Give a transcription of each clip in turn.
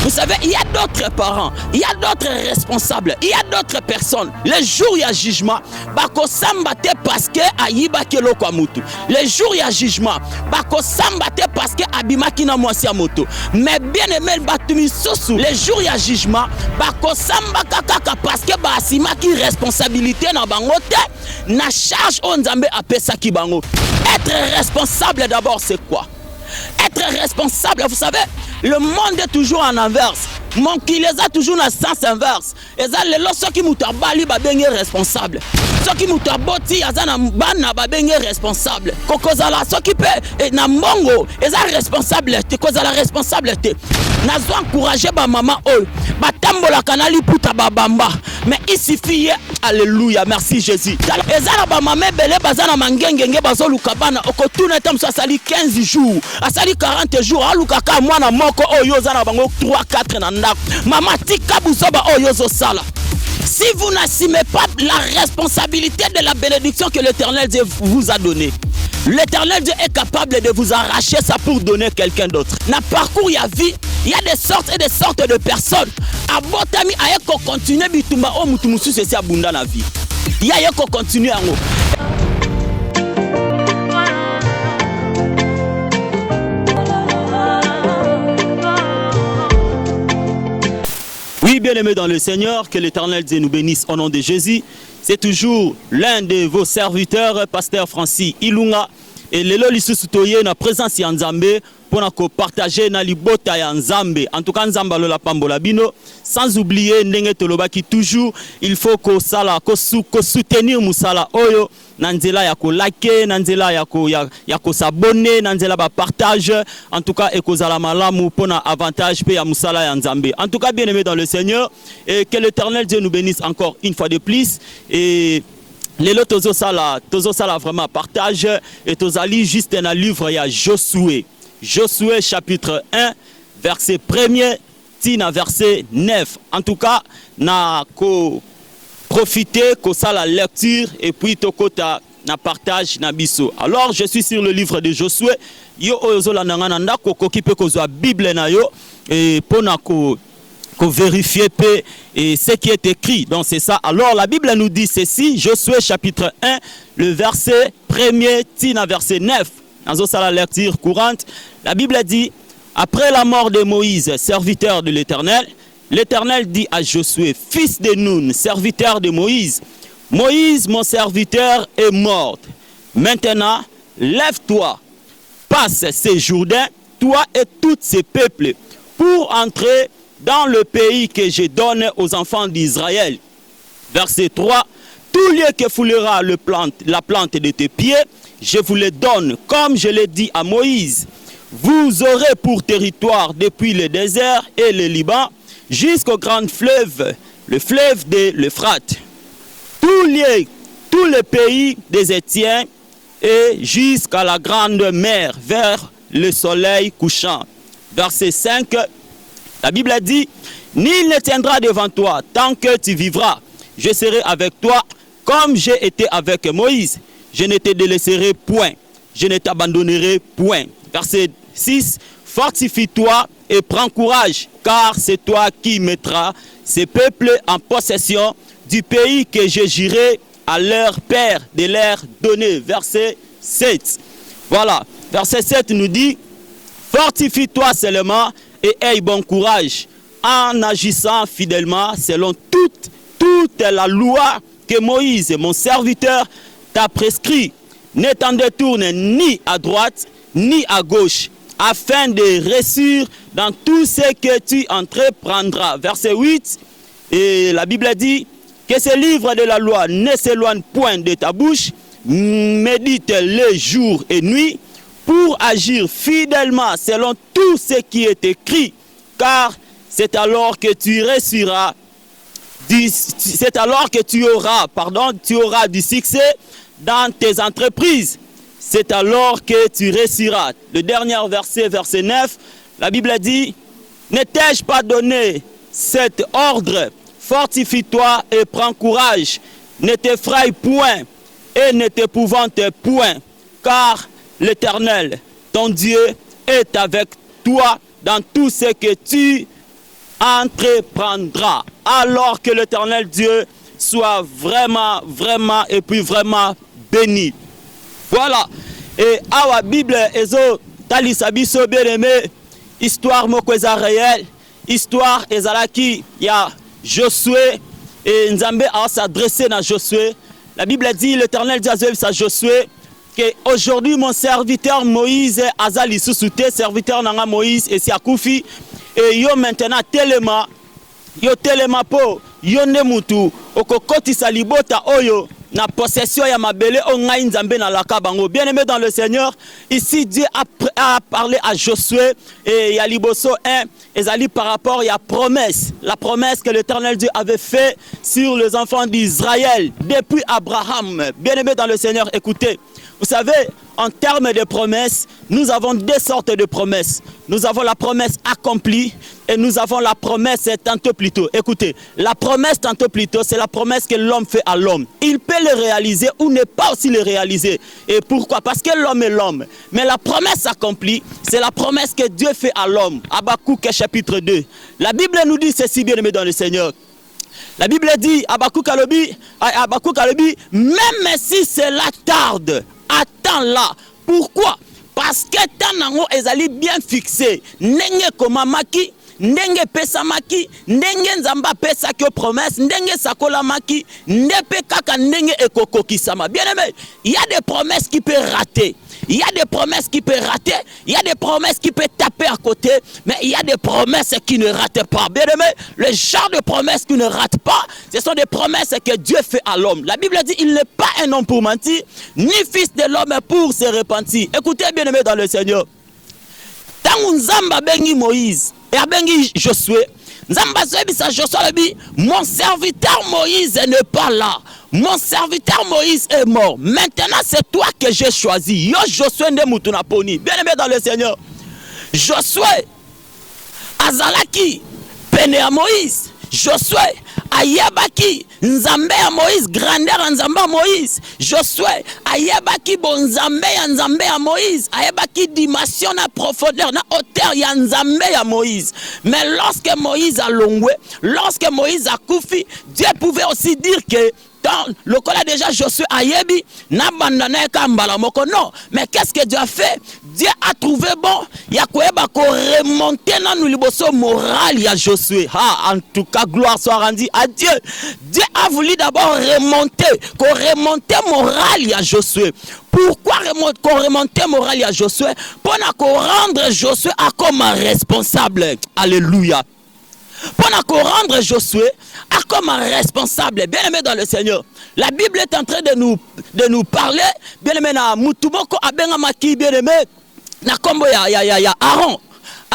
Vous savez, il y a d'autres parents, il y a d'autres responsables, il y a d'autres personnes. Les jours il y a jugement, bako samba te parce que ayiba ke loko mutu. Les jours il y a jugement, bako samba te parce que abima kina mwasi ya moto. Mais bien aimé batumi sosu, les jours il y a jugement, bako samba kaka parce que ba asima ki responsabilité na bango te, na charge on nzambe apesa ki bango. Être responsable d'abord c'est quoi? Être responsable, vous savez, le monde est toujours en inverse. Mon qui les a toujours dans le sens inverse. Et ça, les lorsqu'ils qui moutabali babengé responsable. Ceux qui mutaboti, azana bana babengé responsable. Kokozala, ceux qui paient na mongo, ils ont responsabilité. Kozala responsabilité. Nazo encourager ba maman ol. Batambola kanali puta babamba. Mais il suffit, alléluia, merci Jésus. Et ça, ba maman belé bazana mangengenge bazolu kabana. Okotuna tam so sali 15 jours, asali 40 jours. Alukaka mwana moko oyo zana bango 3-4 na. Maman tika buzoba oyozo sala. Si vous n'assumez pas la responsabilité de la bénédiction que l'Éternel Dieu vous a donnée, l'Éternel Dieu est capable de vous arracher ça pour donner quelqu'un d'autre. Dans le parcours, il y a vie, il y a des sortes et des sortes de personnes. Abotami ayeko continuer bitumba o mutumusu c'est abunda na vie. Il y a ayeko continuer en haut. Oui, bien-aimés dans le Seigneur, que l'Éternel Dieu nous bénisse au nom de Jésus. C'est toujours l'un de vos serviteurs, Pasteur Francis Ilunga. Et le lisusu toye na présence ya Nzambe pour partager na libota ya Nzambe. En tout cas, Nzamba lola pambola bino. Sans oublier ndenge tolobaki toujours, il faut ko sala ko soutenir musala oyo. Nanzela ya ko like, nanzela ya ko s'abonner, nanzela ba partage. En tout cas, ekozala malamu pona avantage pe ya musala ya Nzambe. En tout cas, bien-aimés dans le Seigneur, et que l'Éternel Dieu nous bénisse encore une fois de plus. Et les lots tozo sala vraiment partage. Et tozali juste dans le livre il y a Josué. Josué chapitre 1, verset 1er, tina verset 9. En tout cas, na ko profiter que ça la lecture et puis tokota na partage na biso. Alors je suis sur le livre de Josué. Yo ozola nangana ko kokipe ko zo Bible na yo et pona ko vérifier et ce qui est écrit. Donc c'est ça. Alors la Bible nous dit ceci, Josué chapitre 1, le verset 1er tina verset 9. Dans la lecture courante, la Bible dit: après la mort de Moïse, serviteur de l'Éternel, l'Éternel dit à Josué, fils de Nun, serviteur de Moïse: Moïse, mon serviteur, est mort. Maintenant, lève-toi, passe ces Jourdains, toi et tous ces peuples, pour entrer dans le pays que je donne aux enfants d'Israël. Verset 3, tout lieu que foulera la plante de tes pieds, je vous le donne, comme je l'ai dit à Moïse. Vous aurez pour territoire depuis le désert et le Liban, jusqu'au grand fleuve, le fleuve de l'Euphrate. Tout le pays des Étiens et jusqu'à la grande mer, vers le soleil couchant. Verset 5, la Bible a dit: nul ne tiendra devant toi tant que tu vivras. Je serai avec toi comme j'ai été avec Moïse. Je ne te délaisserai point, je ne t'abandonnerai point. Verset 6, fortifie-toi et prends courage, car c'est toi qui mettras ces peuples en possession du pays que je jurerai à leur père de leur donner. Verset 7. Voilà, verset 7 nous dit: fortifie-toi seulement et aie bon courage, en agissant fidèlement selon toute la loi que Moïse, mon serviteur, t'a prescrit. Ne t'en détourne ni à droite ni à gauche, afin de réussir dans tout ce que tu entreprendras. Verset 8, et la Bible dit que ce livre de la loi ne s'éloigne point de ta bouche, médite-le jour et nuit, pour agir fidèlement selon tout ce qui est écrit, car c'est alors que tu réussiras, c'est alors que tu auras du succès dans tes entreprises. C'est alors que tu réussiras. Le dernier verset, verset 9, la Bible dit: ne t'ai-je pas donné cet ordre? Fortifie-toi et prends courage. Ne t'effraie point et ne t'épouvante point, car l'Éternel, ton Dieu, est avec toi dans tout ce que tu entreprendra. Alors que l'Éternel Dieu soit vraiment, vraiment, et puis vraiment béni. Voilà. Et à la Bible, ezo talisabiso bien aimé, histoire mokweza réelle, histoire ezalaki ya Josué, et Nzambe a s'adressé à Josué. La Bible dit, l'Éternel dit à Josué, que aujourd'hui mon serviteur Moïse azali susute, serviteur nanga Moïse et Siakoufi, et yo maintenant telema, yo telema po, yo nemutu, okokoti salibota oyo, na possession ya mabele o ngai Nzambe na laka bango. Bien aimé dans le Seigneur, ici Dieu a parlé à Josué et ya liboso 1 ezali par rapport à la promesse que l'Éternel Dieu avait fait sur les enfants d'Israël depuis Abraham. Bien aimé dans le Seigneur, écoutez, vous savez, en termes de promesses, nous avons deux sortes de promesses. Nous avons la promesse accomplie et nous avons la promesse tantôt plus tôt. Écoutez, la promesse tantôt plus tôt, c'est la promesse que l'homme fait à l'homme. Il peut le réaliser ou ne pas aussi le réaliser. Et pourquoi? Parce que l'homme est l'homme. Mais la promesse accomplie, c'est la promesse que Dieu fait à l'homme. Habakkuk chapitre 2. La Bible nous dit ceci, bien aimé dans le Seigneur. La Bible dit, Habakkuk alobi, même si cela tarde, attends-la. Pourquoi? Parce que tanango ezali bien fixé. Ndenge komamaki, ndenge pesamaki, ndenge nzamba pesa ki promesse, ndenge sakolamaki, ndepe kaka ndenge ekokokisama. Bien aimé, il y a des promesses qui peuvent rater. Il y a des promesses qui peuvent rater, il y a des promesses qui peuvent taper à côté, mais il y a des promesses qui ne ratent pas. Bien aimé, le genre de promesses qui ne ratent pas, ce sont des promesses que Dieu fait à l'homme. La Bible dit, il n'est pas un homme pour mentir, ni fils de l'homme pour se repentir. Écoutez bien aimé dans le Seigneur. Tant Nzamba bengi Moïse et bengi Josué, Nzamba Josué, mon serviteur Moïse n'est pas là. Mon serviteur Moïse est mort. Maintenant, c'est toi que j'ai choisi. Yo Josué nde mutuna poni. Bien aimé dans le Seigneur. Josué azalaki pene à Moïse. Josué ayabaki nzambe ya Moïse, grandeur ya nzambe ya Moïse. Josué ayabaki bon nzambe ya Moïse, ayabaki dimension na profondeur na hauteur ya nzambe ya Moïse. Mais lorsque Moïse a longwe, lorsque Moïse a koufi, Dieu pouvait aussi dire que dans le cas déjà Josué ayebi na bandana kambala moko. Non, mais qu'est-ce que Dieu a fait? Dieu a trouvé bon ya koeba ko remonter na nous liboso moral ya Josué. En tout cas gloire soit rendue à Dieu. Dieu a voulu d'abord remonter moral ya Josué. Pourquoi remonter moral ya Josué? Pour rendre Josué à comme un responsable. Alléluia. Pour rendre Josué à comme un responsable, bien aimé dans le Seigneur. La Bible est en train de nous parler, bien aimé na mutumoko abenga maki, bien aimé na kombo ya Aaron.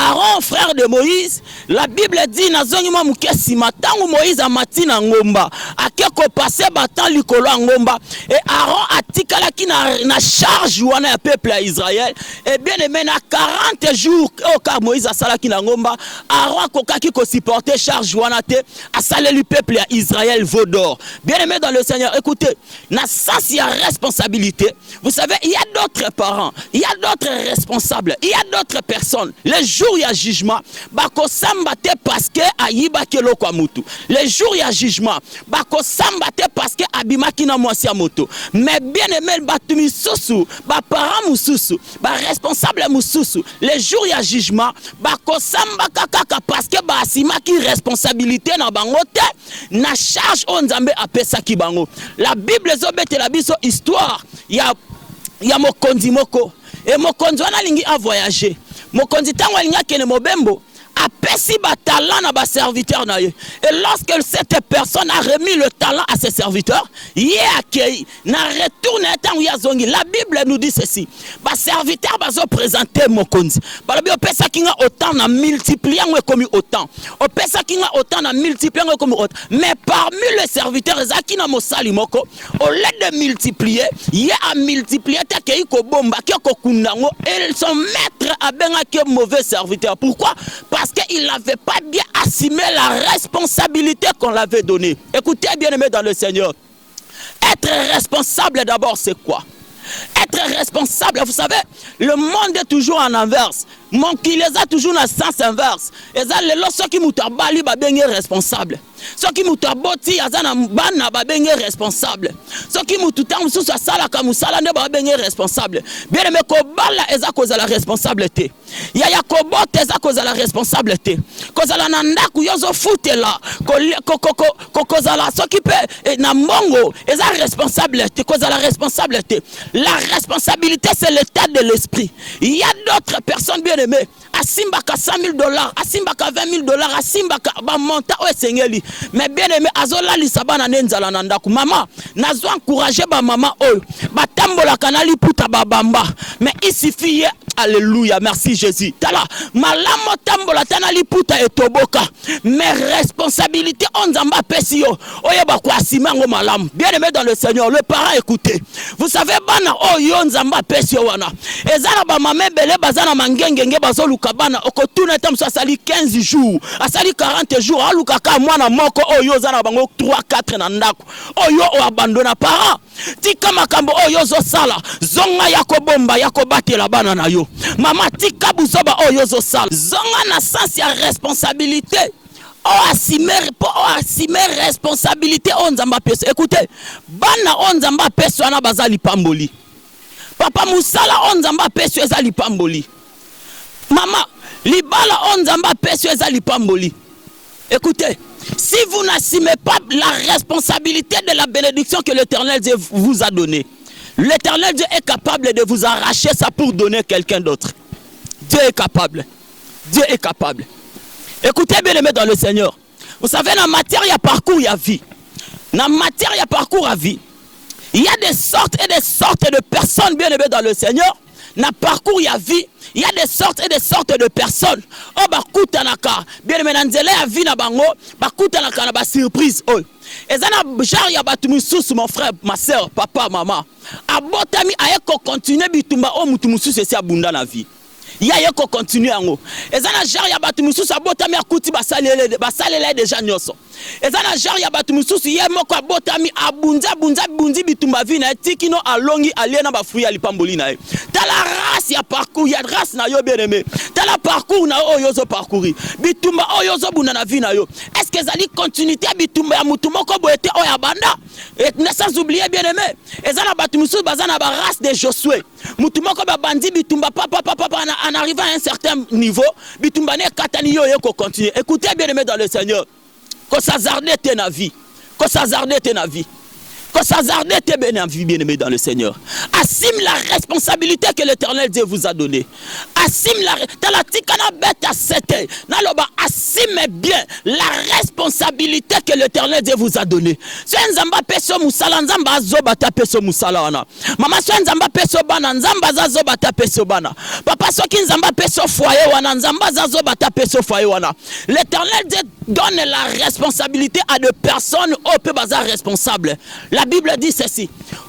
Aaron, frère de Moïse, la Bible dit nazongi mwa mukesi matangu Moïse amati na ngomba akeko passer batan likolo ngomba et Aaron atikalaki na charge wana ya peuple ya Israël et bien aimé na 40 jours car Moïse asalaki na ngomba Aaron kokaki ko supporter charge wana te asaleli peuple ya Israël vaudor. Bien aimé dans le Seigneur, écoutez, na sens ya responsabilité. Vous savez, il y a d'autres parents, il y a d'autres responsables, il y a d'autres personnes. Les jours il y a jugement, bako samba te parce que ayiba kelo kwa mutu. Les jours il y a jugement, bako samba te parce que abimaki na mwasi moto. Mais bien aimé batu misusu, ba parents mususu, ba responsable mususu. Les jours il y a jugement, bako samba kaka parce que ba asimaki responsabilité na bango te, na charge on Nzambe apesa ki bango. La Bible zobete la biso histoire, ya mokonzi moko et mokonzi wana lingi a voyager. Mokonzi tango alinga kene mobembo apesi ba talent na ba serviteur na ye. Et lorsque cette personne a remis le talent à ses serviteurs, il est accueilli na retourne tango ya zongi. La Bible nous dit ceci, ba serviteur bazo présenter mokonzi balobi opesa kinga autant na multiplier ngo comme autant, opesa kinga autant na multiplier ngo comme autant. Mais parmi les serviteurs ezaki na mosali moko, au lieu de multiplier, il a multiplié ta kei ko bomba ki ko kundango et son maître a benga que mauvais serviteur. Pourquoi? Parce qu'il n'avait pas bien assumé la responsabilité qu'on l'avait donnée. Écoutez bien aimé dans le Seigneur. Être responsable d'abord c'est quoi? Être responsable, vous savez, le monde est toujours en inverse. Mon qui les a toujours dans le sens inverse. Et ça, les lorsques qui moutabali ba bengue responsable. Ceux qui mutaboti azana bana ba bengue responsable. Ceux qui mututam sous sa sala kamusala ne ba bengue responsable. Bien aimé ko bala eza cause la responsabilité. Ya kobota eza cause la responsabilité. Cause la nanda ku yozo futela ko cause la ceux qui peut na mongo eza responsabilité cause la responsabilité. La responsabilité c'est l'état de l'esprit. Il y a d'autres personnes bien aimées à Simbaka $100,000, à Simbaka $20,000, à Simbaka monta o sengeli. Mais bien aimé azola lisabana nenzala nandaku maman nazo encourager ba maman oyo batambola kanali puta babamba mais il suffit alléluia merci Jésus tala malamo tambola tanali puta etoboka mais responsabilité on nzamba pesi yo oyo ba kwa simango malam bien aimé dans le Seigneur le parent écoutez vous savez bana oyo nzamba pesi yo wana ezala ba mama bele bazana mangengenge bazoluka bana okotuna tam sali 15 jours asali 40 jours aluka ka mwana moko oyo zana bango 3-4 na ndako oyo o abandona parent tika makambo oyo zo sala zonga yako bomba yako batela bana na yo mama tika buzoba oyo zo sala zonga na sens ya responsabilité assumer responsabilité on nzamba peso écoutez bana on nzamba peso ana bazali pamboli papa musala on nzamba peso ezali pamboli mama libala on nzamba peso ezali pamboli. Écoutez, si vous n'assumez pas la responsabilité de la bénédiction que l'Éternel Dieu vous a donnée, l'Éternel Dieu est capable de vous arracher ça pour donner quelqu'un d'autre. Dieu est capable. Dieu est capable. Écoutez bien aimé dans le Seigneur. Vous savez, dans la matière, il y a parcours, il y a vie. Dans la matière, il y a parcours à vie. Il y a des sortes et des sortes de personnes bien aimées dans le Seigneur. Dans le parcours, il y a vie. Il y a des sortes et des sortes de personnes. Oh, bakutanaka. Bien aimé, dans la vie, na bango, bakutanaka na ba surprise. Oh. Et ça, genre, il y a batumusus, mon frère, ma soeur, papa, maman. Abotami, ayeko continuer bitumba, oh, mutumusus, c'est ça, bunda la vie. Il y a yeko continuer en haut. Et ça, genre, il y a batumusus, abotami, akuti, basalele déjà nyoso. Et ça, genre, il y a batumusus, il y a moko, abotami, bundi, bitumba, vina, tikino, alongi, aliena, bafouille, alipamboli, na. T'as la race, il y a parcours, il y a race, na yo, bien aimé. T'as la parcours, na yo, yozo parcourir. Bitumba, oh, yozo, bunda, na vie, na yo. Est-ce que ça dit continuité, bitumba, ya mutumo, kobo, ete, oh, ya banda. Et ne sans oublier, bien aimé. Et ça, la batumusus, bazana, ba race de Josué. Mutumo, kobo, bandi, bitumba, papa, en arrivant à un certain niveau, bitumba, ne katani, yo, yoko, continue. Écoutez, bien aimé dans le Seigneur. Que ça zarde tes na vie. Que ça zarde tes na vie. Que ça zarde tes bien-aimés dans le Seigneur. Assume la responsabilité que l'Éternel Dieu vous a donnée. Assume la assume bien la responsabilité que l'Éternel Dieu vous a donnée. Nzamba peso musala nzamba azobata peso musala wana. Mama nzamba peso bana nzamba azobata peso bana. Papa soki nzamba peso foyer wana nzamba azobata peso foyer wana. L'Éternel Dieu donne la responsabilité à des personnes au peu bazar responsable. La Bible dit ceci.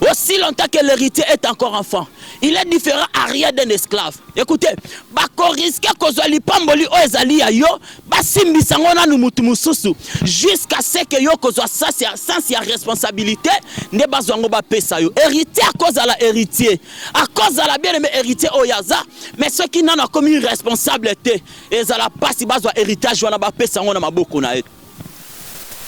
Aussi longtemps que l'héritier est encore enfant, il est différent à rien d'un esclave. Écoutez, bakoriske kozali pamboli o ezali ya yo, basimbisango na mutu mususu jusqu'à ce que yo kozwa sans ya responsabilité ne bazwango ba pesa yo. Héritier à cause de la héritier, à cause de la bien-aimé héritier oyaza, mais ceux qui n'en ont comme une responsabilité, ezala pasi bazwa héritage wana ba pesa ngo na maboko na ye.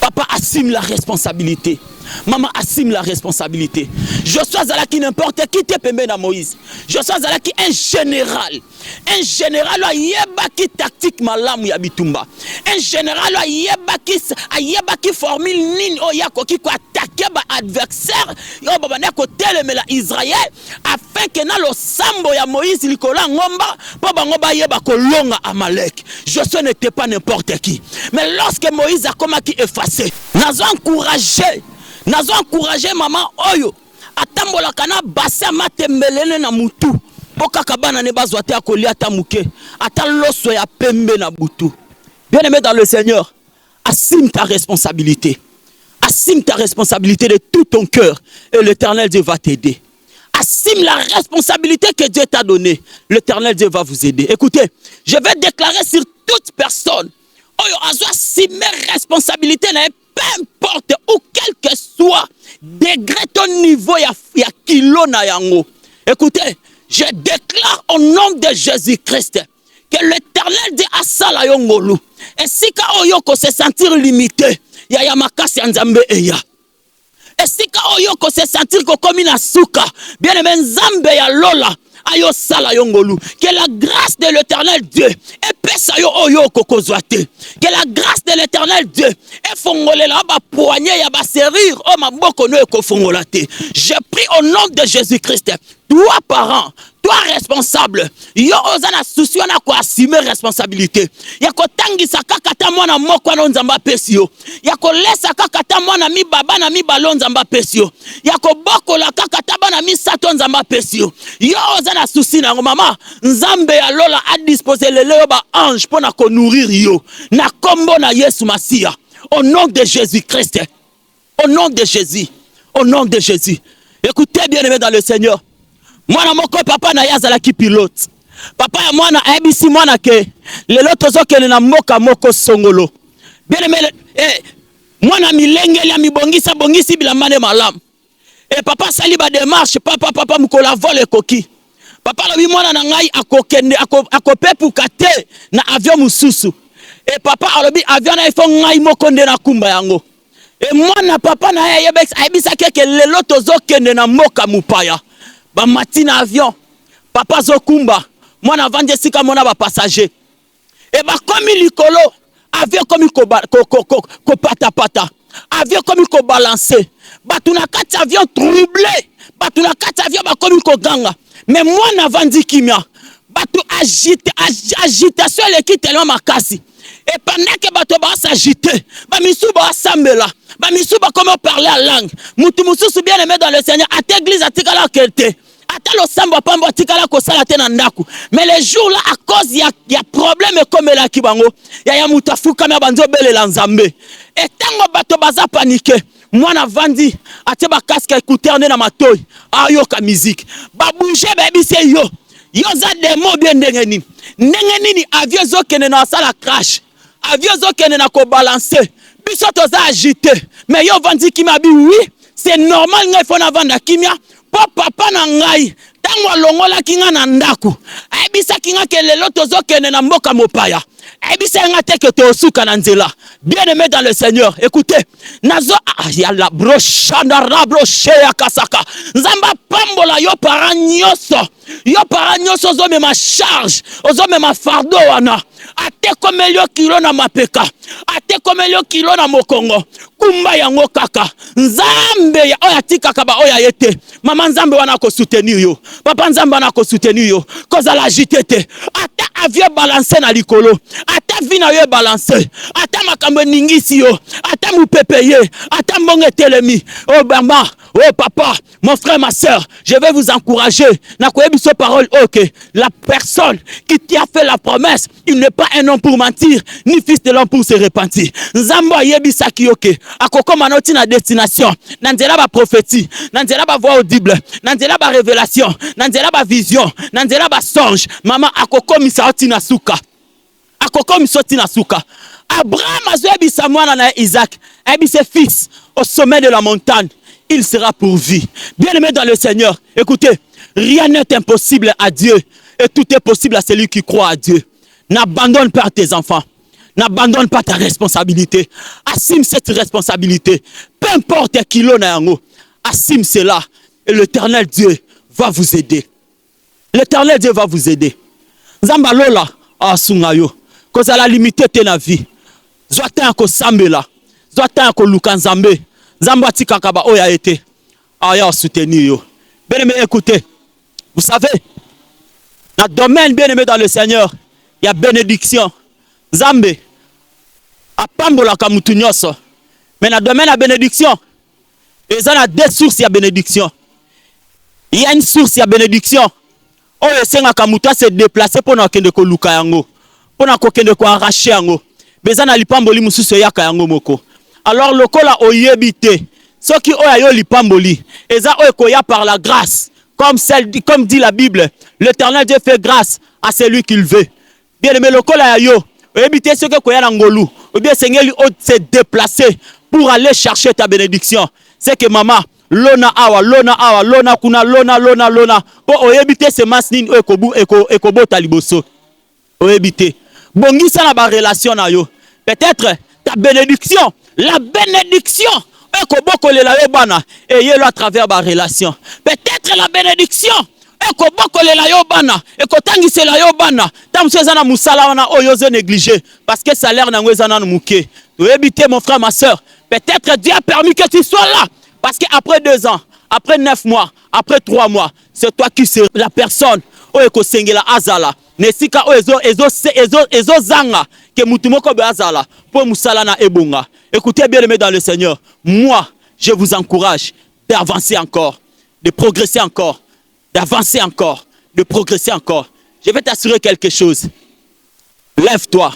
Papa assume la responsabilité. Maman assume la responsabilité. Joshua Zalaki n'importe qui te pembe na Moïse. Joshua Zalaki un général. Un général a yebaki tactique malamu ya bitumba. Un général a yebaki formule nin oyako ki ko attaquer ba adversaire yo babana ko telemela Israël afin que na lo sambo ya Moïse likola ngomba po bango ba yeba ko longa Amalek. Joshua n'était pas n'importe qui. Mais lorsque Moïse a komaki effacé, nazo encouragé maman oyo atambola kana basa matembelele na mutu pokaka bana ne bazwa te akoli atamuke ata loso ya pembe na butu. Bien aimé dans le Seigneur, assume ta responsabilité. Assume ta responsabilité de tout ton cœur et l'Éternel Dieu va t'aider. Assume la responsabilité que Dieu t'a donnée. L'Éternel Dieu va vous aider. Écoutez, je vais déclarer sur toute personne oyo azo assumer responsabilité na peu importe où quel que soit degré ton niveau ya kilo na yango. Écoutez, je déclare au nom de Jésus-Christ que l'Éternel Dieu asala yo ngolu. Et si ka oyoko se sentir limité, ya makasi nzambe eya. Et si ka oyoko se sentir ko komi na suka, bien aimé nzambe ya lola ayo sala yo ngolu. Que la grâce de l'Éternel Dieu epesa yo oyoko kozwate. Que la grâce de l'Éternel Dieu efongolela ba poignet ya ba serrir o maboko no ekofongolate. Je prie au nom de Jésus-Christ, toi parent, toi responsable, yo ozana souci na ko assumer responsabilité. Ya ko tangisa kakata mwana moko na nzamba pesio. Ya ko lesa kakata mwana mi baba na mi balon nzamba pesio. Ya ko bokola kakata bana mi sato nzamba pesio. Yo ozana souci na mama, nzambe ya lola a disposer le leo ba ange pour na ko nourrir yo. Na kombo na Yesu Masia. Au nom de Jésus-Christ. Au nom de Jésus. Au nom de Jésus. Écoutez bien aimé dans le Seigneur. Mwana moko papa na yazala ki pilote. Papa ya mwana abisi mwana ke lelo tozokele na moka moko songolo. Bien aimé mwana milenge ya mibongisa bongisi bilambane malam. Et papa sali ba démarche papa mukola vole koki. Papa lobi mwana na ngai akokende akopepuka te na avion mususu. Et papa alobi avion na ifo ngai moko nde na kumba yango. Et mwana papa na yebex aibisa keke lelo tozokende na moka mupaya. Ba matina avion papa zokumba mwana vanje sika mona ba passager et ba komi likolo avion komi ko pata avion komi ko balancer batu na kati avion troublé batu na kati avion ba komi ko ganga mais mwana vandi kimia batu agitation leki tellement makasi et pendant que batu ba s'agiter ba misu ba sambela ba misu ba comment parler la langue mutu mususu bien aimé dans le Seigneur à l'église atikala kelte atalo samba pambo atikala ko sala te na ndaku mais les jours là à cause y a problème comme la kibango ya mutafuka na banzo belela nzambe et tango bato baza paniqué mwana vandi ateba casque écouteur na matoy ayoka musique ba bouger ba bise yo za demo bien ndengeni avion zo kene na sala crash avion zo kene na ko balancer biso toza agité mais yo vandi ki mabi oui c'est normal ngai fona vanda kimia papa na ngai tango longola kinga na ndaku aibisa kinga kelelo tozokene na mboka mopaya aibisa nga teke to suka na nzela bien aimé dans le Seigneur écoutez nazo ya la brochanda la broche ya kasaka nzamba pambola yo paranyoso zo me ma charge ozo me ma fardeau wana ate komelio kilo na mapeka ate komelio kilo na mokongo kumba yango kaka nzambe ya oya tikaka ba oya yete mama nzambe wana ko soutenir yo papa nzambe wana ko soutenir yo koza la jitete ata avion balancer na likolo ata vina yo balancer ata makambo ningisi yo ata mupepeye ata mbonge telemi oh mama oh papa mon frère ma sœur je vais vous encourager na koyebi so parole OK la personne qui t'a fait la promesse il n'est pas un homme pour mentir ni fils de l'homme pour se repentir nzambo yebi saki OK akokoma noti na destination na nzela ba prophétie na nzela ba voix audible na nzela ba révélation na nzela ba vision na nzela ba songe mama akokomisa oti na suka akokomisa oti na suka Abraham azoyebi samwana na Isaac ebi ses fils au sommet de la montagne il sera pourvu. Bien aimé dans le Seigneur, écoutez, rien n'est impossible à Dieu et tout est possible à celui qui croit à Dieu. N'abandonne pas tes enfants, n'abandonne pas ta responsabilité. Assume cette responsabilité. Peu importe qui l'on a en haut, assume cela et l'Éternel Dieu va vous aider. L'Éternel Dieu va vous aider. Zambalola asungayo, koza la limité te na vie. Zwata ko sambela, zwata ko lukanzambe. Zambati kakaba oya été aya soutenir yo. Bien-aimé, écoutez. Vous savez, dans le domaine bien-aimé dans le Seigneur, il y a bénédiction. Zambe a pambola kamutu nyoso. Mais dans le domaine de la bénédiction, il y a deux sources de bénédiction. Il y a une source de bénédiction. Oh, le Seigneur kamuta se déplacer pour n'akende ko luka yango. Pour n'akende ko arracher yango. Bezana lipamboli mususu yaka yango moko. Alors le kola oyebite ceux qui ont yo lipamboli eza okoya par la grâce comme dit la Bible l'Éternel Dieu fait grâce à celui qu'il veut. Bien aimé le kola yo oyebite ceux qui koya ngolu ou bien Seigneur lui se déplacer pour aller chercher ta bénédiction. C'est que maman lona awa kuna lona po oyebite se masnin ekobu ekobota liboso. Oebité. Bongisa na ba relation na yo. Peut-être ta bénédiction, la bénédiction. Ekobokolela yo bana et yelo à travers ba relation. Peut-être la bénédiction. Ekobokolela yo bana ekotangisela yo bana. Tamseza na musala wana oyo zo négligé parce que salaire na ngweza na muke. Oebité mon frère ma sœur. Peut-être Dieu a permis que tu sois là parce que après 2 ans, après 9 mois, après 3 mois, c'est toi qui c'est la personne. Oeko sengela azala. Nesika o ezo zanga que mutumoko be azala pour musala na ebunga. Écoutez bien aimés dans le Seigneur, moi je vous encourage d'avancer encore, de progresser encore, d'avancer encore, de progresser encore. Je vais t'assurer quelque chose. Lève-toi,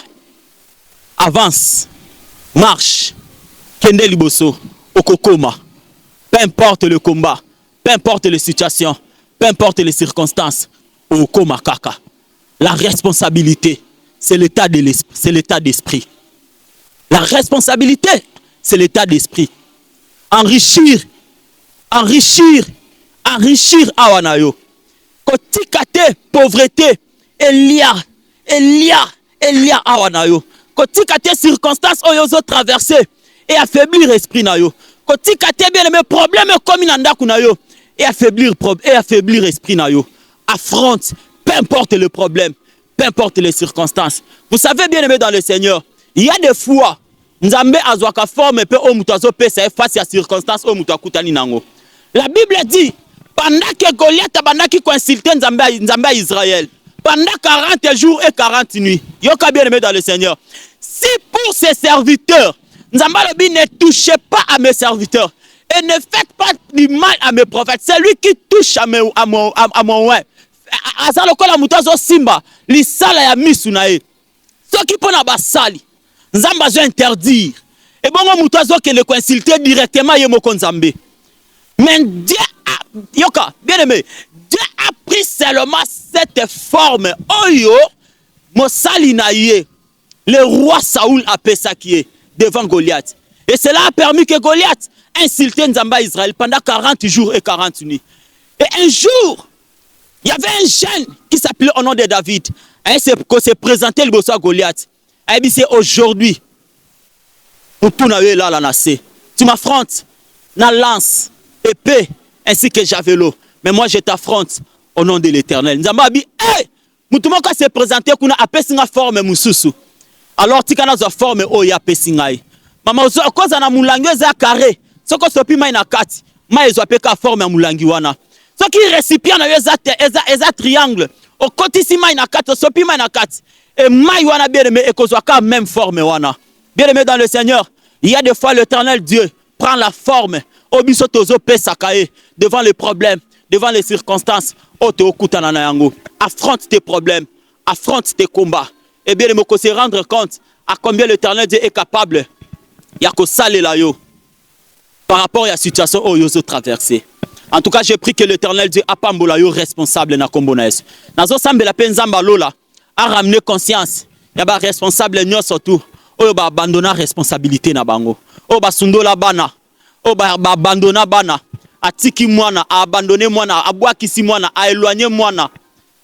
avance, marche, kende liboso, okokoma. Peu importe le combat, peu importe les situations, peu importe les circonstances, okoma kaka. La responsabilité, c'est l'état de l'esprit, c'est l'état d'esprit. La responsabilité, c'est l'état d'esprit. Enrichir, enrichir, enrichir awanayo. Kotikate pauvreté, elia awanayo. Kotikate circonstances oyozo traverser et affaiblir esprit nayo. Kotikate bien mes problèmes comme inandaku nayo et affaiblir esprit nayo. Affronte. Peu importe le problème, peu importe les circonstances. Vous savez bien aimé dans le Seigneur, il y a des fois, Nzambe azwaka forme pe o mutazo pesa face à circonstances o mutakutani nango. La Bible dit, pendant que Goliath abandaki ko insulter Nzambe Israël, pendant 40 jours et 40 nuits, yoka bien aimé dans le Seigneur. Si pour ses serviteurs, Nzambe lobi ne touchez pas à mes serviteurs et ne faites pas du mal à mes prophètes, c'est lui qui touche à mon ouais. Azalokola mutazo simba lisala ya misu na ye soki pona basali nzamba zo interdire et bongo mutazo ke le consulter directement ye moko nzambe. Mais Dieu a yoka bien aimé, Dieu a pris seulement cette forme oyo mosali na ye le roi Saoul a pesaki devant Goliath et cela a permis que Goliath insulte nzamba Israël pendant 40 jours et 40 nuits. Et un jour il y avait un jeune qui s'appelait au nom de David. Il s'est présenté le bosso à Goliath. Il dit c'est aujourd'hui. Tu m'affrontes, na lance, épée, ainsi que javelot. Mais moi je t'affronte au nom de l'Éternel. Nzamba dit, hey, mutumoko s'est présenté kuna apesinga forme mususu. Alors tikana za forme o ya pesingai. Mama ozo koza na mulangi za carré. Soko sopi mai na kati. Mai zo apeka forme ya mulangi wana. Ce qui récipient na eza triangle au côté mai na kati sopi mai na kati et mai wana bien aimé ekozwaka même forme wana. Bien aimé dans le Seigneur, il y a des fois l'Éternel Dieu prend la forme au biso tozo pesakae devant les problèmes, devant les circonstances. Oto okutana na yango. Affronte tes problèmes, affronte tes combats. Et bien aimé ko se rendre compte à combien l'Éternel Dieu est capable ya ko salela yo par rapport à la situation où yo traversé. En tout cas, j'ai pris que l'Éternel Dieu a pambola yo responsable na kombo na Yesu. Nazo sambela pe nzamba lola a ramener conscience. Ya ba responsable nyoso tout. Oyo ba abandonner responsabilité na bango. Oyo ba sundola bana. Oyo ba abandonner bana. Atiki mwana, a abandonner mwana, a bwakisi mwana, a éloigner mwana.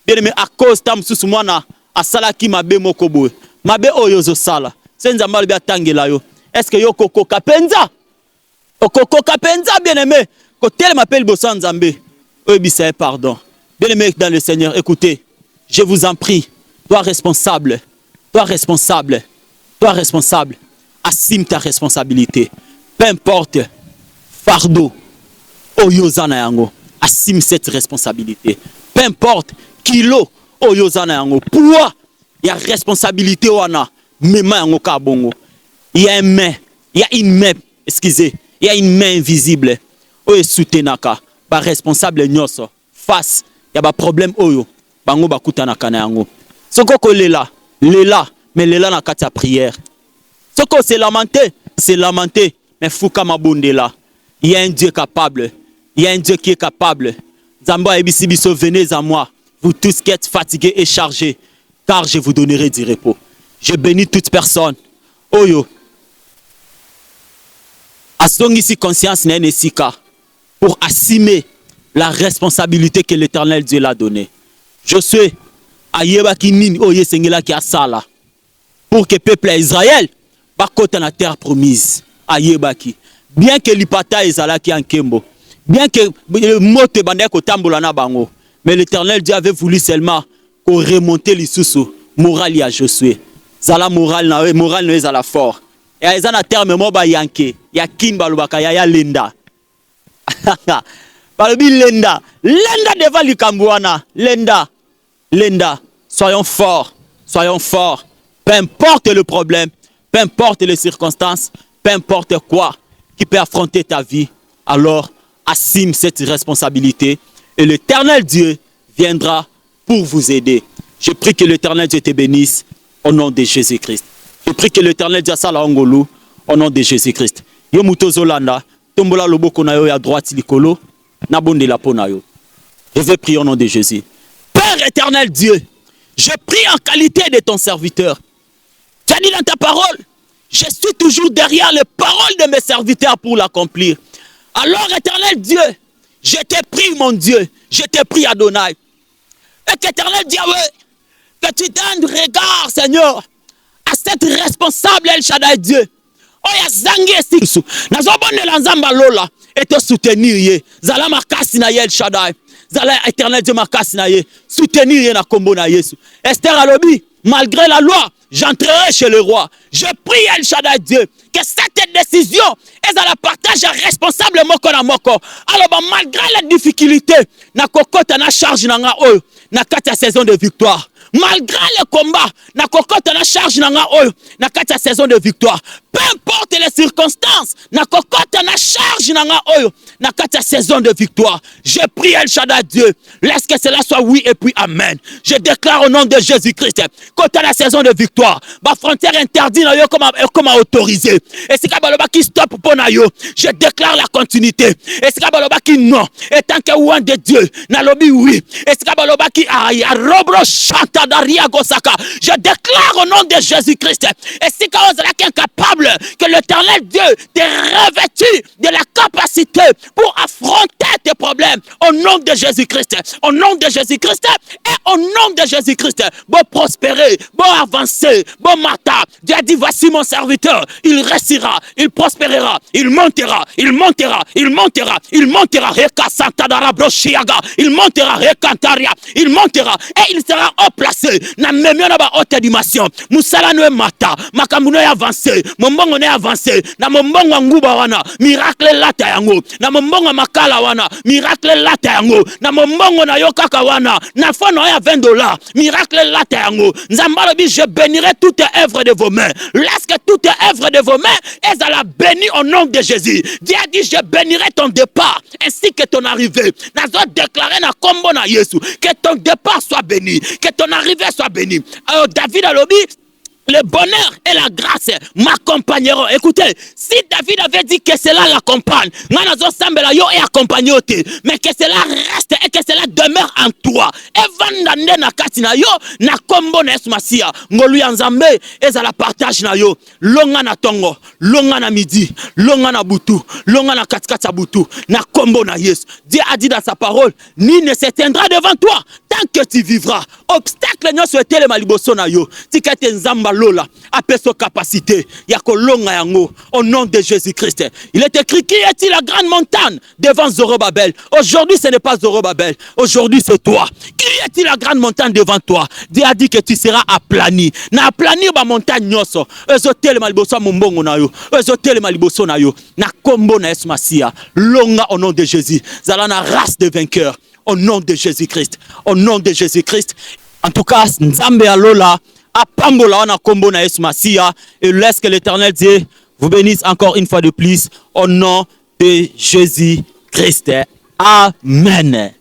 Bien aimé à cause tam susu mwana a salaki mabe moko boye. Mabe oyo zo sala. Se nzamba lobi atangela yo. Est-ce que yo koko kapenza? Okoko kapenza bien aimé. Côté m'appelle Bossan Nzambe. Obissaye pardon. Bien aimé dans le Seigneur, écoutez, je vous en prie, toi responsable, assume ta responsabilité. Peu importe, fardeau, oyozana yango, assume cette responsabilité. Peu importe, kilo, oyozana yango, poids, il y a responsabilité wana, mema yango kabongo. Il y a une main, excusez, il y a une main invisible. Oye soutenaka ba responsable nyoso face ya ba problème oyo bango bakutanaka na yango. Soko ko lela mais lela na kati ya prière. Soko c'est lamenter mais fuka mabondela. Il y a un Dieu capable, il y a un Dieu qui est capable. Zamba ebisi biso, venez à moi, vous tous qui êtes fatigués et chargés, car je vous donnerai du repos. Je bénis toute personne oyo asongisi conscience na nesika pour assumer la responsabilité que l'Éternel Dieu l'a donnée. Josué, ayeba ki nini oye sengela ki asala pour que peuple Israël bakota na terre promise. Ayeba ki bien que lipata ezalaki en kembo, bien que le mote bandé ko tambola na bango, mais l'Éternel Dieu avait voulu seulement qu'on remonter les sous moral ya Josué. Zala moral na ezala fort. Et ezana terme mo ba yanke ya kimba lubaka ya lenda. Balobi lenda, lenda devant likambouana, lenda, lenda. Soyons forts, soyons forts. Peu importe le problème, peu importe les circonstances, peu importe quoi qui peut affronter ta vie, alors assume cette responsabilité et l'Éternel Dieu viendra pour vous aider. Je prie que l'Éternel Dieu te bénisse au nom de Jésus-Christ. Je prie que l'Éternel Dieu sala ngolu au nom de Jésus-Christ. Yo mutozo landa, tombola loboko na yo ya droite likolo, na bonde la po na yo. Je vais prier au nom de Jésus. Père éternel Dieu, je prie en qualité de ton serviteur. Tu as dit dans ta parole, je suis toujours derrière les paroles de mes serviteurs pour l'accomplir. Alors éternel Dieu, je te prie mon Dieu, je te prie Adonai. Et qu'éternel Dieu, que tu donnes regard Seigneur à cette responsable El Shaddai Dieu. Oya zangi esisu. Nazobonela nzamba lola et te soutenir ye. Zala makasi na El Shaddai. Zala éternel Dieu makasi na ye. Soutenir ye na kombo na Yesu. Esther alobi, malgré la loi, j'entrerai chez le roi. Je prie El Shaddai Dieu que cette décision est à la partage responsable moko na moko. Alors malgré les difficultés, na kokota na charge na nga oyo na kati ya saison de victoire. Malgré le combat, na kokota na charge na nga oyo na kati ya saison de victoire. Peu importe les circonstances, na kokota na charge na nga oyo na kati ya saison de victoire. Je prie El Shaddai Dieu, laisse que cela soit oui et puis amen. Je déclare au nom de Jésus-Christ, kota la saison de victoire, ba frontière interdite na yo comme autorisé. Et si kabaloba qui stop pour na yo, je déclare la continuité. Et si kabaloba qui non, et tant que ouan de Dieu, na lobi oui. Et si kabaloba qui aïe, robro chanta daria gosaka. Je déclare au nom de Jésus-Christ. Et si kabaloba qui est incapable, que l'Éternel Dieu te revêtu de la capacité pour affronter tes problèmes au nom de Jésus-Christ. Au nom de Jésus-Christ et au nom de Jésus-Christ. Bon prospérer, bon avancer, bon matin. Dieu a dit voici mon serviteur. Il restera, il prospérera, il montera, il montera, il montera, il montera. Il montera, il montera et il sera haut placé. Na memio na ba haute dimension. Musala no mata, makambuno ya avancé. Mombongo ne avancé na mombongo nguba wana miracle lata yango na mombongo makala wana miracle lata yango na mombongo na yo kaka wana na fono ya $20 miracle lata yango nzambalo bi je bénirai toute œuvre de vos mains lorsque toute œuvre de vos mains est à la bénie au nom de Jésus. Dieu a dit je bénirai ton départ ainsi que ton arrivée. Nazo déclarer na kombo na Yesu que ton départ soit béni, que ton arrivée soit bénie. Alors David a lobby le bonheur et la grâce m'accompagneront. Écoutez, si David avait dit que cela l'accompagne, mais que cela reste et que cela demeure en toi. Et vandande na katina yo na kombo na esmasia. Ngolu ya nzambe ezala partage na yo. Longa na tongo, longa na midi, longa na butu, longa na katikata butu, na kombo na Yesu. Dieu a dit dans sa parole, ni ne s'éteindra devant toi tant que tu vivras. Obstacle nyo souhaité le maliboso na yo. Tikate nzamba lola appelle sa capacité ya kolonga yango au nom de Jésus-Christ. Il est écrit qui est-il la grande montagne devant Zorobabel. Aujourd'hui ce n'est pas Zorobabel, aujourd'hui c'est toi. Qui est-il la grande montagne devant toi? Dieu a dit que tu seras aplani. Na aplani ba montagne nyoso. Ezotel maliboso mombongo na yo. Ezotel maliboso na yo. Na kombo na Yesu Masia. Longa au nom de Jésus. Zalana race de vainqueurs au nom de Jésus-Christ. Au nom de Jésus-Christ. En tout cas, Nzambe alola apambola wana kombo na Yesu Masia et laisse que l'Éternel Dieu vous bénisse encore une fois de plus au nom de Jésus-Christ. Amen.